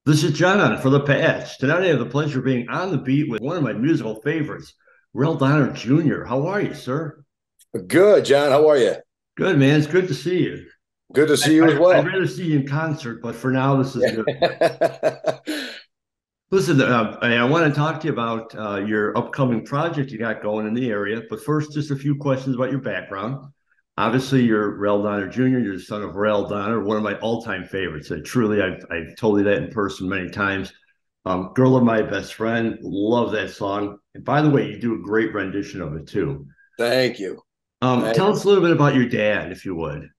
This is John for the Patch. Tonight I have the pleasure of being on the beat with one of my musical favorites, Ral Donner Jr. How are you, sir? Good, John. How are you? Good, man. It's good to see you. Good to I, see you as I, I'd well. rather see you in concert, but for now, this is good. Yeah. Listen, I want to talk to you about your upcoming project you got going in the area. But first, just a few questions about your background. Obviously, you're Ral Donner Jr., you're the son of Ral Donner, one of my all-time favorites. Truly, I've told you that in person many times. Girl of My Best Friend, love that song. And by the way, you do a great rendition of it too. Thank you. Tell us a little bit about your dad, if you would.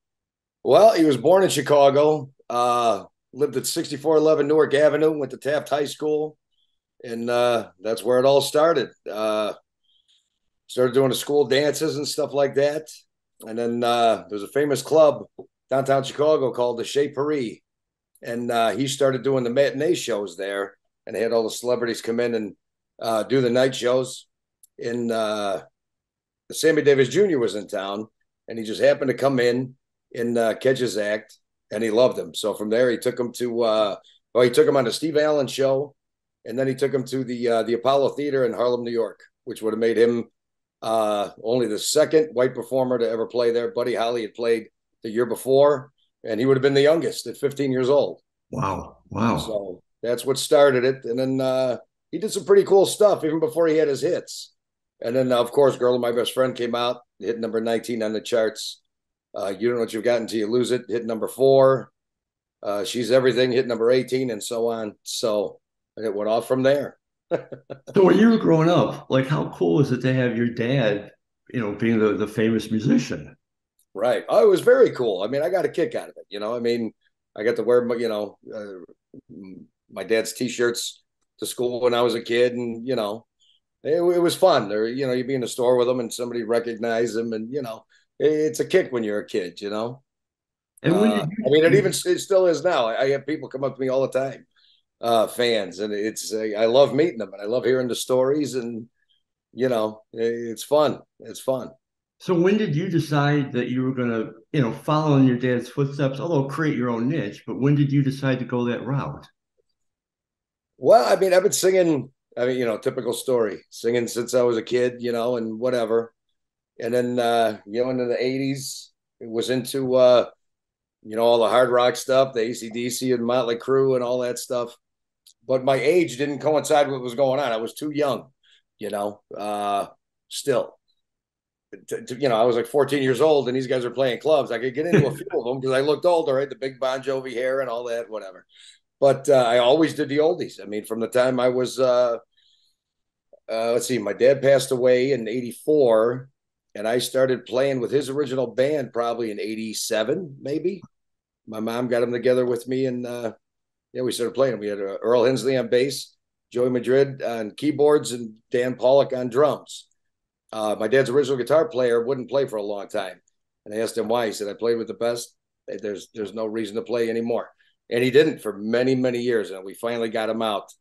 Well, he was born in Chicago, lived at 6411 Newark Avenue, went to Taft High School, and that's where it all started. Started doing the school dances and stuff like that. And then there's a famous club downtown Chicago called the Chez Paris. And he started doing the matinee shows there, and they had all the celebrities come in and do the night shows. And Sammy Davis Jr. was in town, and he just happened to come in and catch his act, and he loved him. So from there, he took him to he took him on the Steve Allen show, and then he took him to the Apollo Theater in Harlem, New York, which would have made him only the second white performer to ever play there. Buddy Holly had played the year before, and he would have been the youngest at 15 years old. Wow, wow. So that's what started it. And then he did some pretty cool stuff even before he had his hits. And then, of course, Girl of My Best Friend came out, hit number 19 on the charts. You don't know what you've got until you lose it, hit number 4. She's Everything, hit number 18, and so on. So and it went off from there. So when you were growing up, like how cool is it to have your dad, being the famous musician? Right. Oh, it was very cool. I mean, I got a kick out of it. I mean, I got to wear, my dad's T-shirts to school when I was a kid, and it was fun. Or you'd be in the store with them, and somebody recognized them, and it's a kick when you're a kid. And when did I mean, you, it still is now. I have people come up to me all the time, fans, and I love meeting them, and I love hearing the stories, and it's fun. It's fun. so when did you decide that you were going to, follow in your dad's footsteps, although create your own niche, but when did you decide to go that route? Well, I mean, I've been singing. I mean, typical story, singing since I was a kid, and whatever. And then, into the '80s, it was into, all the hard rock stuff, the AC/DC and Motley Crue and all that stuff. But my age didn't coincide with what was going on. I was too young, still. I was like 14 years old, and these guys are playing clubs. I could get into a few of them because I looked older, right? The big Bon Jovi hair and all that, whatever. But I always did the oldies. I mean, from the time I was, let's see, my dad passed away in '84, and I started playing with his original band probably in '87, maybe. My mom got them together with me, and yeah, we started playing. We had Earl Hensley on bass, Joey Madrid on keyboards, and Dan Pollock on drums. My dad's original guitar player wouldn't play for a long time, and I asked him why. He said, "I played with the best. There's no reason to play anymore." And he didn't for many, many years. And we finally got him out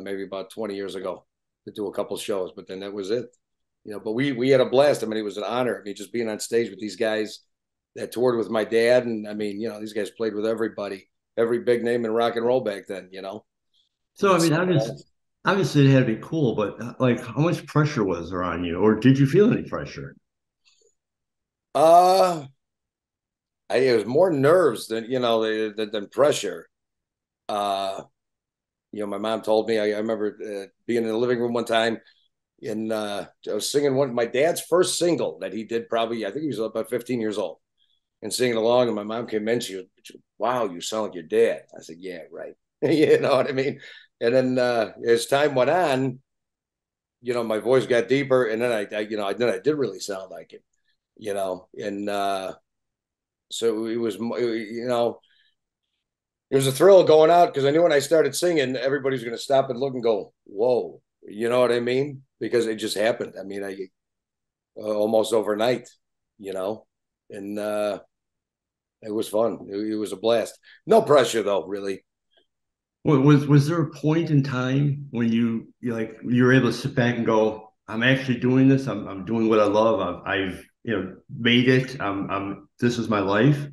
maybe about 20 years ago to do a couple shows, but then that was it. But we had a blast. I mean, it was an honor. I mean, just being on stage with these guys that toured with my dad. And I mean, these guys played with everybody, every big name in rock and roll back then. So, I It's mean, obviously it had to be cool, but like how much pressure was there on you, or did you feel any pressure? uh it was more nerves than than pressure. Uh my mom told me. I remember being in the living room one time, and I was singing my dad's first single that he did. Probably, I think he was about 15 years old, and singing along. And my mom came in. She was, "Wow, you sound like your dad." I said, "Yeah, right." You know what I mean? And then as time went on, my voice got deeper, and then then I did really sound like him. And so it was, it was a thrill going out because I knew when I started singing, everybody's going to stop and look and go, "Whoa," you know what I mean? Because it just happened. I mean, I almost overnight, you know, and it was fun. It was a blast. No pressure though, really. Was there a point in time when you were able to sit back and go, I'm actually doing this. I'm doing what I love. I've made it. This is my life.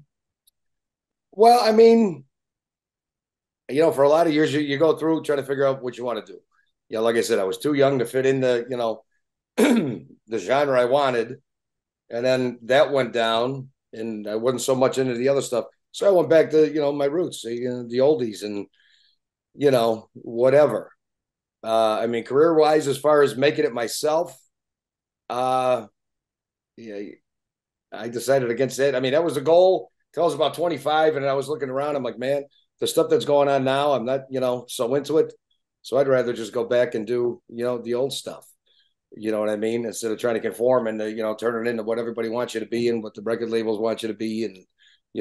Well, I mean, for a lot of years, you go through trying to figure out what you want to do. Like I said, I was too young to fit in the genre I wanted. And then that went down, and I wasn't so much into the other stuff. So I went back to, my roots, the oldies and, whatever. I mean, career wise, as far as making it myself, uh, yeah, I decided against it. I mean, that was the goal till I was about 25, and I was looking around. I'm like, man, the stuff that's going on now, I'm not, so into it. So I'd rather just go back and do, the old stuff. You know what I mean? Instead of trying to conform and, turn it into what everybody wants you to be and what the record labels want you to be and,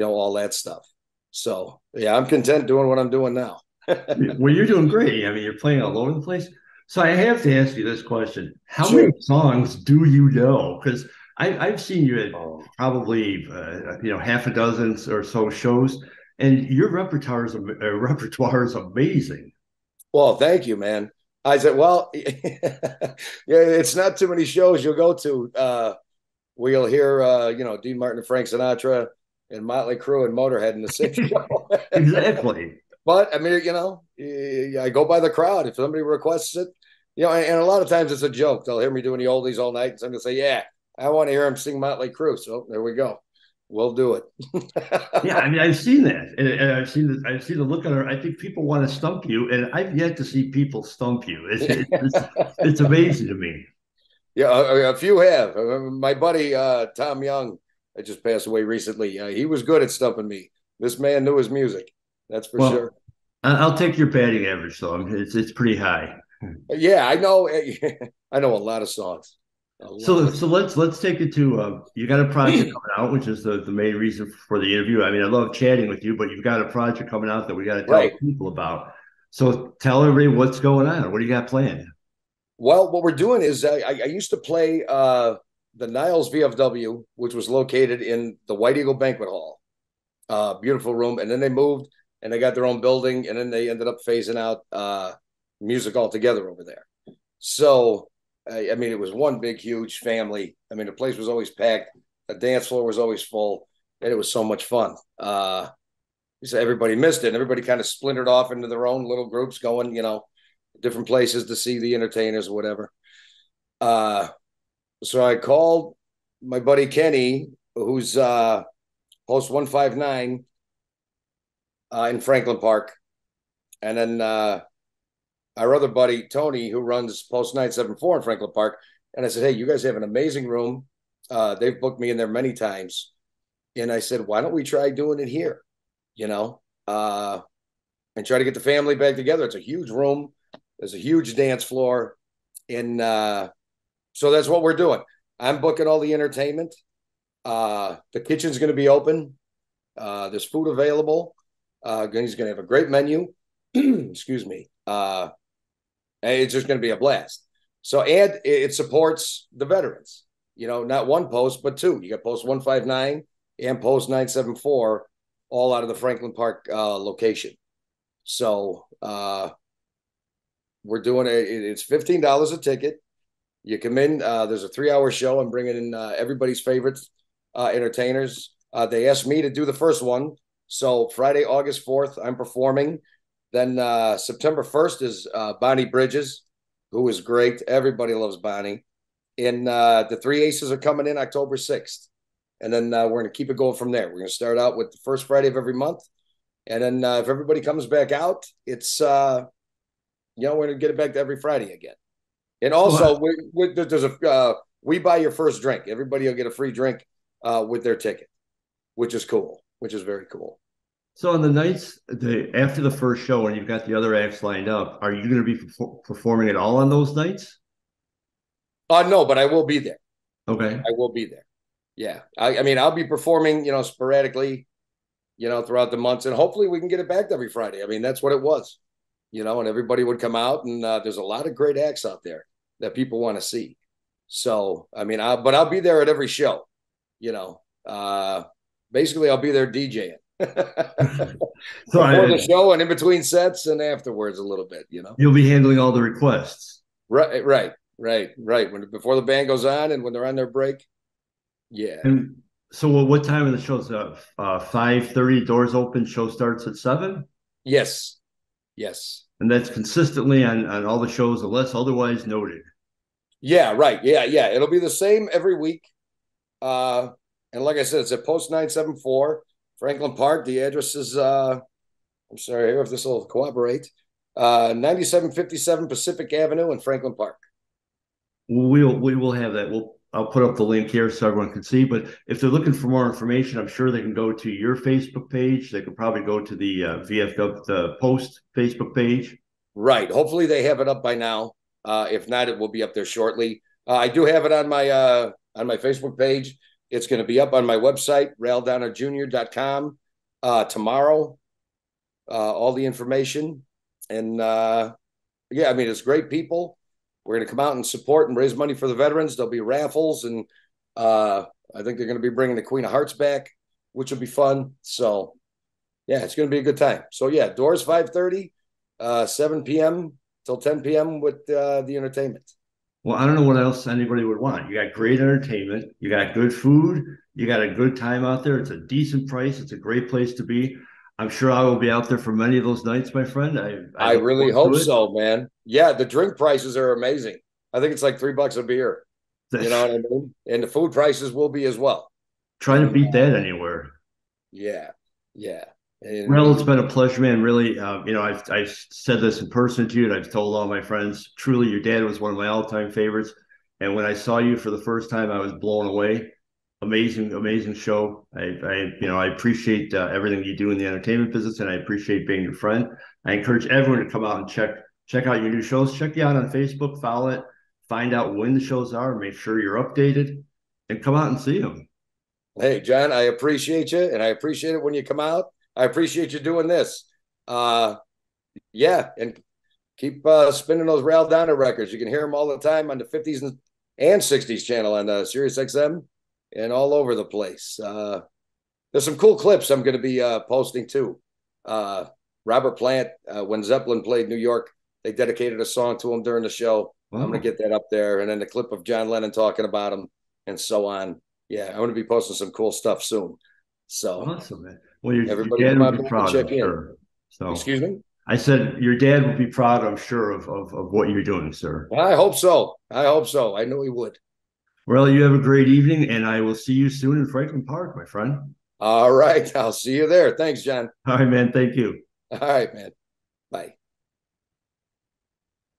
all that stuff. So, yeah, I'm content doing what I'm doing now. Well, you're doing great. I mean, you're playing all over the place. So I have to ask you this question: how many Sure. songs do you know? Because I've seen you at Oh. probably half a dozen or so shows, and your repertoire is amazing. Well, thank you, man. I said, well, yeah, it's not too many shows you'll go to where you'll hear, Dean Martin and Frank Sinatra and Motley Crue and Motorhead in the same show. Exactly. But I mean, I go by the crowd. If somebody requests it, and a lot of times it's a joke. They'll hear me doing the oldies all night, and so I'm gonna say, "Yeah, I want to hear him sing Motley Crue." So there we go. We'll do it. Yeah, I mean, I've seen that, and I've seen the look on her. I think people want to stump you, and I've yet to see people stump you. It's amazing to me. Yeah, a few have. My buddy Tom Young, that just passed away recently. He was good at stumping me. This man knew his music. That's for sure. Well, I'll take your batting average, though. It's pretty high. Yeah, I know. I know a lot of songs. A lot So of. so let's take it to you got a project coming out, which is the main reason for the interview. I mean, I love chatting with you, but you've got a project coming out that we got to tell Right. people about. So tell everybody what's going on. What do you got planned? Well, what we're doing is I used to play the Niles VFW, which was located in the White Eagle Banquet Hall. Beautiful room. And then they moved and they got their own building, and then they ended up phasing out music altogether over there. So, I mean, it was one big, huge family. I mean, the place was always packed. The dance floor was always full, and it was so much fun. So everybody missed it. And everybody kind of splintered off into their own little groups, going, different places to see the entertainers or whatever. Uh, so I called my buddy Kenny, who's post 159 in Franklin Park, and then our other buddy Tony, who runs post 974 in Franklin Park. And I said, hey, you guys have an amazing room. They've booked me in there many times. And I said, why don't we try doing it here? You know, uh, and try to get the family back together. It's a huge room. There's a huge dance floor. And so that's what we're doing. I'm booking all the entertainment. The kitchen's going to be open. There's food available. He's going to have a great menu. Excuse me. And it's just going to be a blast. So, and it supports the veterans, not one post, but two. You got post 159 and post 974, all out of the Franklin Park location. So, we're doing it. It's $15 a ticket. You come in, there's a 3-hour show. I'm bringing in everybody's favorite entertainers. They asked me to do the first one. So Friday, August 4th, I'm performing. Then September 1st is Bonnie Bridges, who is great. Everybody loves Bonnie. And the Three Aces are coming in October 6th. And then we're going to keep it going from there. We're going to start out with the first Friday of every month. And then if everybody comes back out, it's, we're going to get it back to every Friday again. And also, So, there's we buy your first drink. Everybody will get a free drink with their ticket, which is cool, which is very cool. so on the nights after the first show, when you've got the other acts lined up, are you going to be performing at all on those nights? No, but I will be there. Okay. I will be there. Yeah. I mean, I'll be performing, sporadically, throughout the months, and hopefully we can get it back every Friday. I mean, that's what it was, and everybody would come out, and there's a lot of great acts out there that people want to see. So, I mean, I'll be there at every show, you know. Basically, I'll be there DJing So before the show and in between sets and afterwards a little bit. you'll be handling all the requests. Right. Before the band goes on and when they're on their break. Yeah. And so what time of the show's up? 5:30, doors open, show starts at 7? Yes. Yes. And that's consistently on all the shows, unless otherwise noted. Yeah, right. Yeah, yeah. It'll be the same every week. Uh, and like I said, it's at Post 974, Franklin Park. The address is I'm sorry if this will cooperate. 9757 Pacific Avenue in Franklin Park. We will have that. I'll put up the link here so everyone can see. But if they're looking for more information, I'm sure they can go to your Facebook page. They could probably go to the VFW the Post Facebook page. Right. Hopefully they have it up by now. If not, it will be up there shortly. I do have it on my Facebook page. It's going to be up on my website, raldonnerjr.com, tomorrow. All the information. And yeah, I mean, it's great people. We're going to come out and support and raise money for the veterans. There'll be raffles, and I think they're going to be bringing the Queen of Hearts back, which will be fun. So yeah, it's going to be a good time. So yeah, doors 5:30, 7 p.m. till 10 p.m. with the entertainment. Well, I don't know what else anybody would want. You got great entertainment, you got good food, you got a good time out there. It's a decent price. It's a great place to be. I'm sure I will be out there for many of those nights, my friend. I I look really forward to hope it. so, man. Yeah, the drink prices are amazing. I think it's like $3 a beer. You know what I mean? And the food prices will be as well. Try to And beat that anywhere. yeah, yeah. And Well, it's been a pleasure, man. Really, I've said this in person to you, and I've told all my friends. Truly, your dad was one of my all-time favorites. And when I saw you for the first time, I was blown away. Amazing, amazing show. I appreciate everything you do in the entertainment business, and I appreciate being your friend. I encourage everyone to come out and check out your new shows. Check you out on Facebook, follow it, find out when the shows are, make sure you're updated, and come out and see them. hey, John, I appreciate you, and I appreciate it when you come out. I appreciate you doing this. Uh, yeah, and keep spinning those Ral Donner records. You can hear them all the time on the 50s and 60s channel on Sirius XM and all over the place. There's some cool clips I'm going to be posting too. Uh, Robert Plant, when Zeppelin played New York, they dedicated a song to him during the show. I'm going Wow, to get that up there. And then the clip of John Lennon talking about him and so on. Yeah, I'm going to be posting some cool stuff soon. So awesome, man. Well, your everybody dad come would out be there and proud, I'm check in. sure. So Excuse me? I said your dad would be proud, I'm sure, of what you're doing, sir. I hope so. I hope so. I knew he would. Well, you have a great evening, and I will see you soon in Franklin Park, my friend. All right. I'll see you there. Thanks, John. All right, man. Thank you. All right, man. Bye.